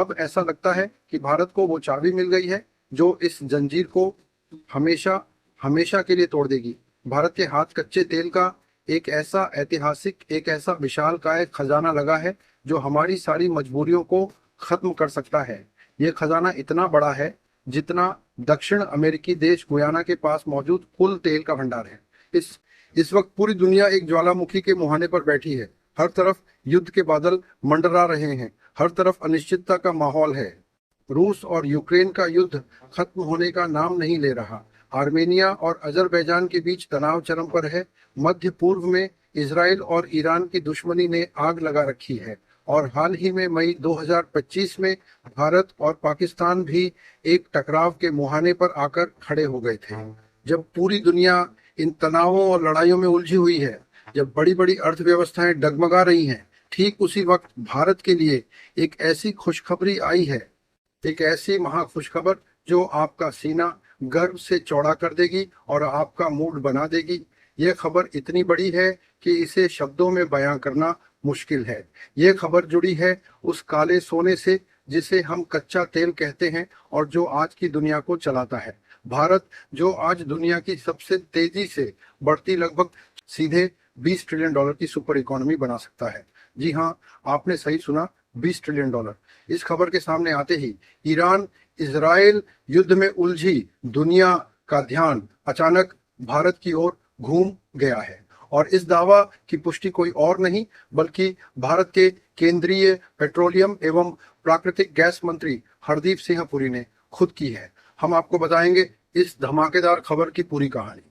अब ऐसा लगता है कि भारत को वो चाबी मिल गई है जो इस जंजीर को हमेशा हमेशा के लिए तोड़ देगी। भारत के हाथ कच्चे तेल का एक ऐसा ऐतिहासिक, एक ऐसा विशालकाय खजाना लगा है जो हमारी सारी मजबूरियों को खत्म कर सकता है। ये खजाना इतना बड़ा है जितना दक्षिण अमेरिकी देश गुयाना के पास मौजूद कुल तेल का भंडार है। इस इस वक्त पूरी दुनिया एक ज्वालामुखी के मुहाने पर बैठी है। हर तरफ युद्ध के बादल मंडरा रहे हैं, हर तरफ अनिश्चितता का माहौल है। रूस और यूक्रेन का युद्ध खत्म होने का नाम नहीं ले रहा। आर्मेनिया और अजरबैजान के बीच तनाव चरम पर है। मध्य पूर्व में इसराइल और ईरान की दुश्मनी ने आग लगा रखी है। और हाल ही में मई 2025 में भारत और पाकिस्तान भी एक टकराव के मुहाने पर आकर खड़े हो गए थे। जब पूरी दुनिया इन तनावों और लड़ाइयों में उलझी हुई है, जब बड़ी बड़ी अर्थव्यवस्थाएं डगमगा रही हैं, ठीक उसी वक्त भारत के लिए एक ऐसी खुशखबरी आई है, एक ऐसी महा खुशखबर जो आपका सीना गर्व से चौड़ा कर देगी और आपका मूड बना देगी। यह खबर इतनी बड़ी है कि इसे शब्दों में बयां करना मुश्किल है। यह खबर जुड़ी है उस काले सोने से जिसे हम कच्चा तेल कहते हैं और जो आज की दुनिया को चलाता है। भारत जो आज दुनिया की सबसे तेजी से बढ़ती लगभग सीधे $20 ट्रिलियन की सुपर इकोनॉमी बना सकता है। जी हाँ, आपने सही सुना, $20 ट्रिलियन। इस खबर के सामने आते ही ईरान इजराइल युद्ध में उलझी दुनिया का ध्यान अचानक भारत की ओर घूम गया है। और इस दावा की पुष्टि कोई और नहीं बल्कि भारत के केंद्रीय पेट्रोलियम एवं प्राकृतिक गैस मंत्री हरदीप सिंह पुरी ने खुद की है। हम आपको बताएंगे इस धमाकेदार खबर की पूरी कहानी।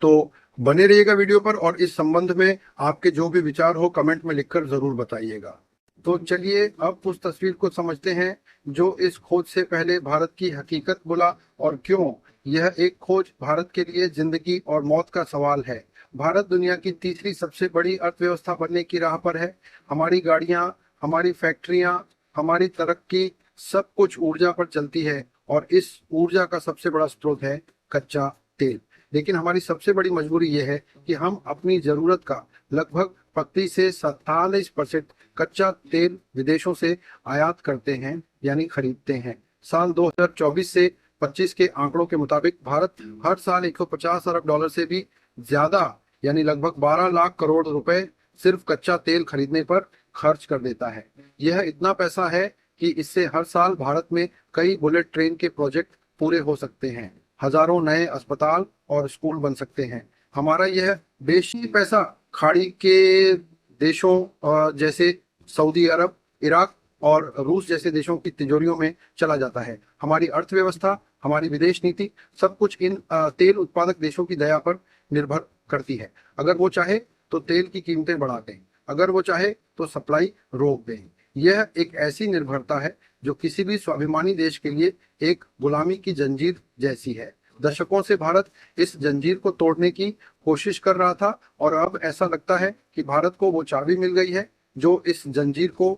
तो बने रहिएगा वीडियो पर और इस संबंध में आपके जो भी विचार हो कमेंट में लिखकर जरूर बताइएगा। तो चलिए अब उस तस्वीर को समझते हैं जो इस खोज से पहले भारत की हकीकत बोला और क्यों यह एक खोज भारत के लिए जिंदगी और मौत का सवाल है। भारत दुनिया की तीसरी सबसे बड़ी अर्थव्यवस्था बनने की राह पर है। हमारी गाड़ियां, हमारी फैक्ट्रियां, हमारी तरक्की सब कुछ ऊर्जा पर चलती है और इस ऊर्जा का सबसे बड़ा स्रोत है कच्चा तेल। लेकिन हमारी सबसे बड़ी मजबूरी यह है कि हम अपनी जरूरत का लगभग 35 से 47% कच्चा तेल विदेशों से आयात करते हैं, यानी खरीदते हैं। साल 2024 से 25 के आंकड़ों के मुताबिक भारत हर साल 150 अरब डॉलर से भी ज्यादा, यानी लगभग 12 लाख करोड़ रुपए सिर्फ कच्चा तेल खरीदने पर खर्च कर देता है। यह इतना पैसा है कि इससे हर साल भारत में कई बुलेट ट्रेन के प्रोजेक्ट पूरे हो सकते हैं, हजारों नए अस्पताल और स्कूल बन सकते हैं। हमारा यह बेशी पैसा खाड़ी के देशों जैसे सऊदी अरब, इराक और रूस जैसे देशों की तिजोरियों में चला जाता है। हमारी अर्थव्यवस्था, हमारी विदेश नीति सब कुछ इन तेल उत्पादक देशों की दया पर निर्भर करती है। अगर वो चाहे तो तेल की कीमतें बढ़ा दें, अगर वो चाहे तो सप्लाई रोक दें। यह एक ऐसी निर्भरता है जो किसी भी स्वाभिमानी देश के लिए एक गुलामी की जंजीर जैसी है। दशकों से भारत इस जंजीर को तोड़ने की कोशिश कर रहा था और अब ऐसा लगता है कि भारत को वो चाबी मिल गई है जो इस जंजीर को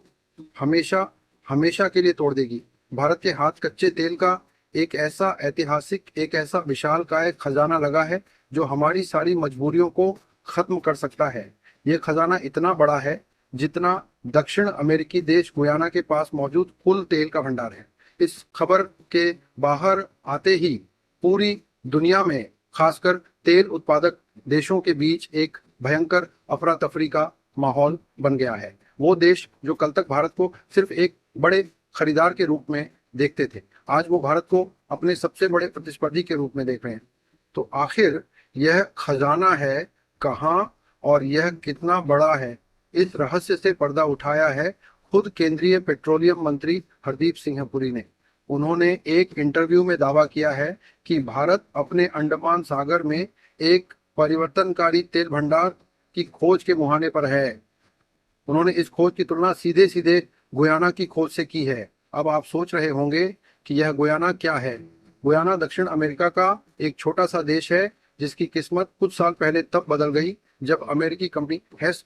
हमेशा हमेशा के लिए तोड़ देगी। भारत के हाथ कच्चे तेल का एक ऐसा ऐतिहासिक, एक ऐसा विशालकाय खजाना लगा है जो हमारी सारी मजबूरियों को खत्म कर सकता है। ये खजाना इतना बड़ा है जितना दक्षिण अमेरिकी देश गुयाना के पास मौजूद कुल तेल का भंडार है। इस खबर के बाहर आते ही पूरी दुनिया में, खासकर तेल उत्पादक देशों के बीच एक भयंकर अफरा तफरी का माहौल बन गया है। वो देश जो कल तक भारत को सिर्फ एक बड़े खरीदार के रूप में देखते थे, आज वो भारत को अपने सबसे बड़े प्रतिस्पर्धी के रूप में देख रहे हैं। तो आखिर यह खजाना है कहाँ और यह कितना बड़ा है, इस रहस्य से पर्दा उठाया है खुद केंद्रीय पेट्रोलियम मंत्री हरदीप सिंह पुरी ने। उन्होंने एक इंटरव्यू में दावा किया है कि भारत अपने अंडमान सागर में एक परिवर्तनकारी तेल भंडार की खोज के मुहाने पर है। उन्होंने इस खोज की तुलना सीधे सीधे गुयाना की खोज से की है। अब आप सोच रहे होंगे कि यह गुयाना क्या है। गुयाना दक्षिण अमेरिका का एक छोटा सा देश है जिसकी किस्मत कुछ साल पहले तब बदल गई जब अमेरिकी कंपनी हेस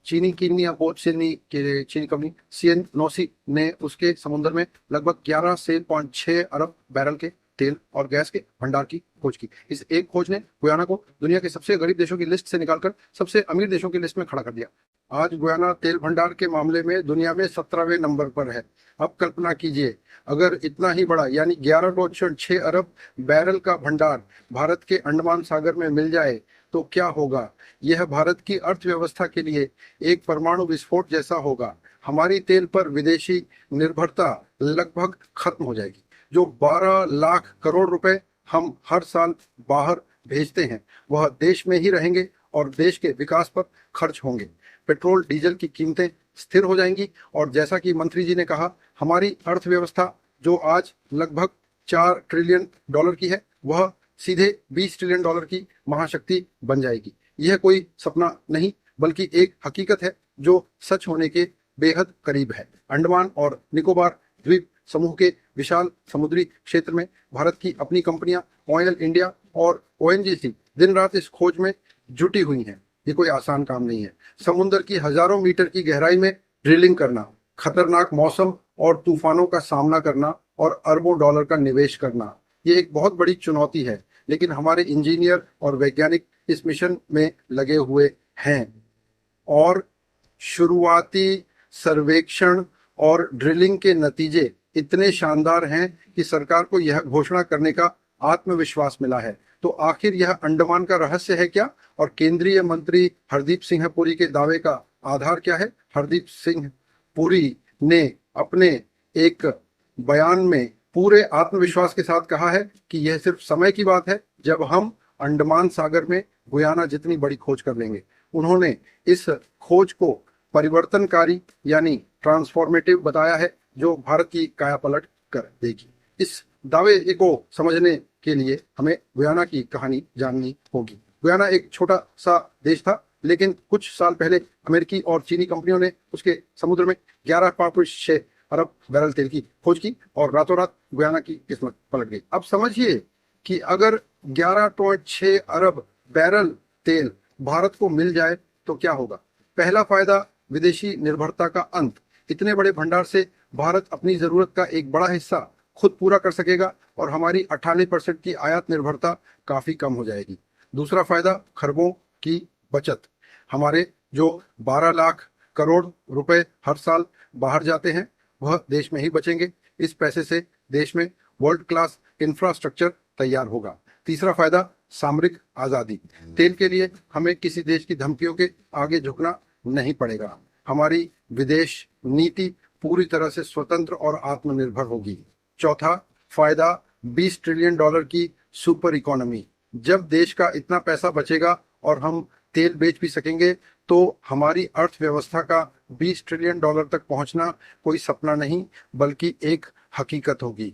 चीनी किन्नी बोट चीनी के चीनी कंपनी सीएनओसी ने उसके समुद्र में लगभग 11.6 अरब बैरल के तेल और गैस के भंडार की खोज की। इस एक खोज ने गुयाना को दुनिया के सबसे गरीब देशों की लिस्ट से निकालकर सबसे अमीर देशों की लिस्ट में खड़ा कर दिया। आज गुयाना तेल भंडार के मामले में दुनिया में 17वें नंबर पर है। अब कल्पना कीजिए, अगर इतना ही बड़ा यानी 11.6 अरब बैरल का भंडार भारत के अंडमान सागर में मिल जाए तो क्या होगा। यह भारत की अर्थव्यवस्था के लिए एक परमाणु विस्फोट जैसा होगा। हमारी तेल पर विदेशी निर्भरता लगभग खत्म हो जाएगी। जो 12 लाख करोड़ रुपए हम हर साल बाहर भेजते हैं वह देश में ही रहेंगे और देश के विकास पर खर्च होंगे। पेट्रोल डीजल की कीमतें स्थिर हो जाएंगी और जैसा कि मंत्री जी ने कहा, हमारी अर्थव्यवस्था जो आज लगभग 4 ट्रिलियन डॉलर की है वह सीधे 20 ट्रिलियन डॉलर की महाशक्ति बन जाएगी। यह कोई सपना नहीं बल्कि एक हकीकत है जो सच होने के बेहद करीब है। अंडमान और निकोबार द्वीप समूह के विशाल समुद्री क्षेत्र में भारत की अपनी कंपनियां ऑयल इंडिया और ओएनजीसी दिन रात इस खोज में जुटी हुई हैं। ये कोई आसान काम नहीं है। समुद्र की हजारों मीटर की गहराई में ड्रिलिंग करना, खतरनाक मौसम और तूफानों का सामना करना और अरबों डॉलर का निवेश करना, ये एक बहुत बड़ी चुनौती है। लेकिन हमारे इंजीनियर और वैज्ञानिक इस मिशन में लगे हुए हैं और शुरुआती सर्वेक्षण और ड्रिलिंग के नतीजे इतने शानदार हैं कि सरकार को यह घोषणा करने का आत्मविश्वास मिला है। तो आखिर यह अंडमान का रहस्य है क्या और केंद्रीय मंत्री हरदीप सिंह पुरी के दावे का आधार क्या है। हरदीप सिंह पुरी ने अपने एक बयान में पूरे आत्मविश्वास के साथ कहा है कि यह सिर्फ समय की बात है जब हम अंडमान सागर में गुयाना जितनी बड़ी खोज कर लेंगे। उन्होंने इस खोज को परिवर्तनकारी यानी ट्रांसफॉर्मेटिव बताया है जो भारत की काया पलट कर देगी। इस दावे को समझने के लिए हमें गुयाना की कहानी जाननी होगी। गुयाना एक छोटा सा देश था, लेकिन कुछ साल पहले अमेरिकी और चीनी कंपनियों ने उसके समुद्र में 11.6 अरब बैरल तेल की खोज की और रातों रात गुयाना की किस्मत पलट गई। अब समझिए कि अगर 11.6 अरब बैरल तेल भारत को मिल जाए तो क्या होगा। पहला फायदा, विदेशी निर्भरता का अंत। इतने बड़े भंडार से भारत अपनी जरूरत का एक बड़ा हिस्सा खुद पूरा कर सकेगा और हमारी 98% की आयात निर्भरता काफी कम हो जाएगी। दूसरा फायदा, खरबों की बचत। हमारे जो 12 लाख करोड़ रुपए हर साल बाहर जाते हैं वह देश में ही बचेंगे। इस पैसे से देश में वर्ल्ड क्लास इंफ्रास्ट्रक्चर तैयार होगा। तीसरा फायदा, सामरिक आजादी। तेल के लिए हमें किसी देश की धमकियों के आगे झुकना नहीं पड़ेगा। हमारी विदेश नीति पूरी तरह से स्वतंत्र और आत्मनिर्भर होगी। चौथा फायदा, 20 ट्रिलियन डॉलर की सुपर इकोनॉमी। जब देश का इतना पैसा बचेगा और हम तेल बेच भी सकेंगे तो हमारी अर्थव्यवस्था का 20 ट्रिलियन डॉलर तक पहुंचना कोई सपना नहीं बल्कि एक हकीकत होगी।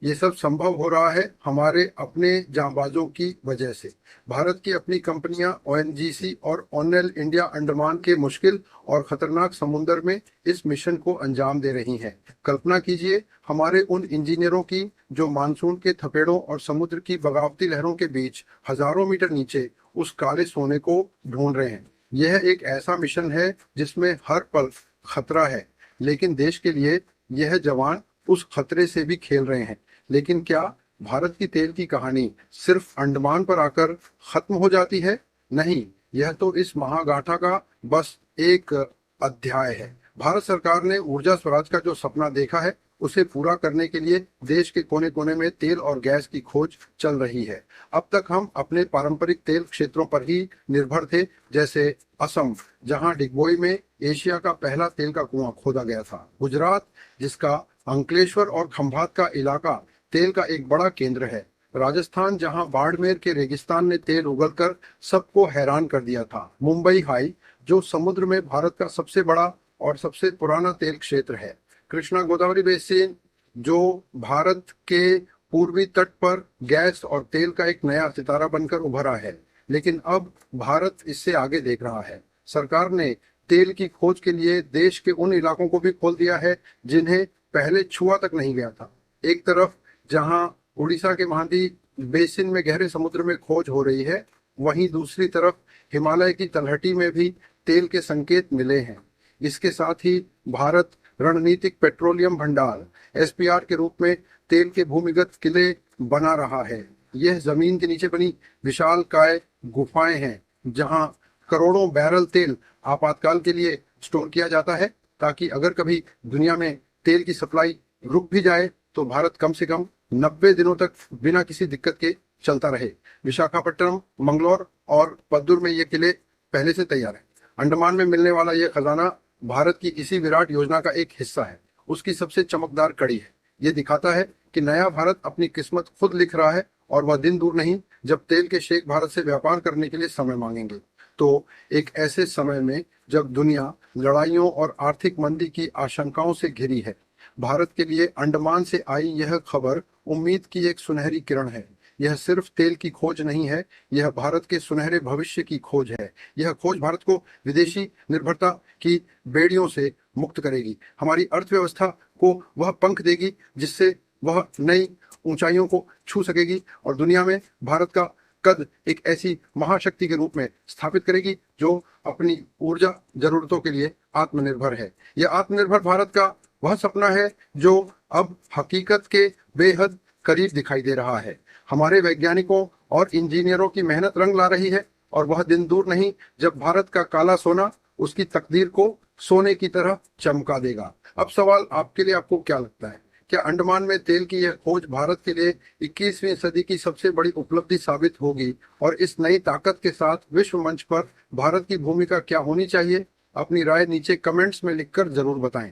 ये सब संभव हो रहा है हमारे अपने जांबाजों की वजह से। भारत की अपनी कंपनियां ओएनजीसी और ऑयल इंडिया अंडमान के मुश्किल और खतरनाक समुद्र में इस मिशन को अंजाम दे रही हैं। कल्पना कीजिए हमारे उन इंजीनियरों की जो मानसून के थपेड़ों और समुद्र की बगावती लहरों के बीच हजारों मीटर नीचे उस काले सोने को ढूंढ रहे हैं। यह एक ऐसा मिशन है जिसमें हर पल खतरा है, लेकिन देश के लिए यह जवान उस खतरे से भी खेल रहे हैं। लेकिन क्या भारत की तेल की कहानी सिर्फ अंडमान पर आकर खत्म हो जाती है? नहीं, यह तो इस महागाथा का बस एक अध्याय है। भारत सरकार ने ऊर्जा स्वराज का जो सपना देखा है उसे पूरा करने के लिए देश के कोने कोने में तेल और गैस की खोज चल रही है। अब तक हम अपने पारंपरिक तेल क्षेत्रों पर ही निर्भर थे, जैसे असम जहां डिगबोई में एशिया का पहला तेल का कुआं खोदा गया था, गुजरात जिसका अंकलेश्वर और खंभात का इलाका तेल का एक बड़ा केंद्र है, राजस्थान जहां बाड़मेर के रेगिस्तान ने तेल उगलकर सबको हैरान कर दिया था, मुंबई हाई जो समुद्र में भारत का सबसे बड़ा और सबसे पुराना तेल क्षेत्र है, कृष्णा गोदावरी बेसिन जो भारत के पूर्वी तट पर गैस और तेल का एक नया सितारा बनकर उभरा है। लेकिन अब भारत इससे आगे देख रहा है। सरकार ने तेल की खोज के लिए देश के उन इलाकों को भी खोल दिया है जिन्हें पहले छुआ तक नहीं गया था। एक तरफ जहां उड़ीसा के महाद्वीप बेसिन में गहरे समुद्र में खोज हो रही है, वहीं दूसरी तरफ हिमालय की तलहटी में भी तेल के संकेत मिले हैं। इसके साथ ही भारत रणनीतिक पेट्रोलियम भंडार एसपीआर के रूप में तेल के भूमिगत किले बना रहा है। यह जमीन के नीचे बनी विशालकाय गुफाएं हैं जहां करोड़ों बैरल तेल आपातकाल के लिए स्टोर किया जाता है, ताकि अगर कभी दुनिया में तेल की सप्लाई रुक भी जाए तो भारत कम से कम 90 दिनों तक बिना किसी दिक्कत के चलता रहे। विशाखापट्टनम, मंगलौर और पद्दूर में ये किले पहले से तैयार हैं। अंडमान में मिलने वाला यह खजाना भारत की इसी विराट योजना का एक हिस्सा है, उसकी सबसे चमकदार कड़ी है। ये दिखाता है कि नया भारत अपनी किस्मत खुद लिख रहा है और वह दिन दूर नहीं जब तेल के शेख भारत से व्यापार करने के लिए समय मांगेंगे। तो एक ऐसे समय में जब दुनिया लड़ाइयों और आर्थिक मंदी की आशंकाओं से घिरी है, भारत के लिए अंडमान से आई यह खबर उम्मीद की एक सुनहरी किरण है। यह सिर्फ तेल की खोज नहीं है, यह भारत के सुनहरे भविष्य की खोज है। यह खोज भारत को विदेशी निर्भरता की बेड़ियों से मुक्त करेगी, हमारी अर्थव्यवस्था को वह पंख देगी जिससे वह नई ऊंचाइयों को छू सकेगी और दुनिया में भारत का कद एक ऐसी महाशक्ति के रूप में स्थापित करेगी जो अपनी ऊर्जा जरूरतों के लिए आत्मनिर्भर है। यह आत्मनिर्भर भारत का वह सपना है जो अब हकीकत के बेहद करीब दिखाई दे रहा है। हमारे वैज्ञानिकों और इंजीनियरों की मेहनत रंग ला रही है और वह दिन दूर नहीं जब भारत का काला सोना उसकी तकदीर को सोने की तरह चमका देगा। अब सवाल आपके लिए, आपको क्या लगता है, क्या अंडमान में तेल की यह खोज भारत के लिए 21वीं सदी की सबसे बड़ी उपलब्धि साबित होगी? और इस नई ताकत के साथ विश्व मंच पर भारत की भूमिका क्या होनी चाहिए? अपनी राय नीचे कमेंट्स में लिखकर जरूर बताएं।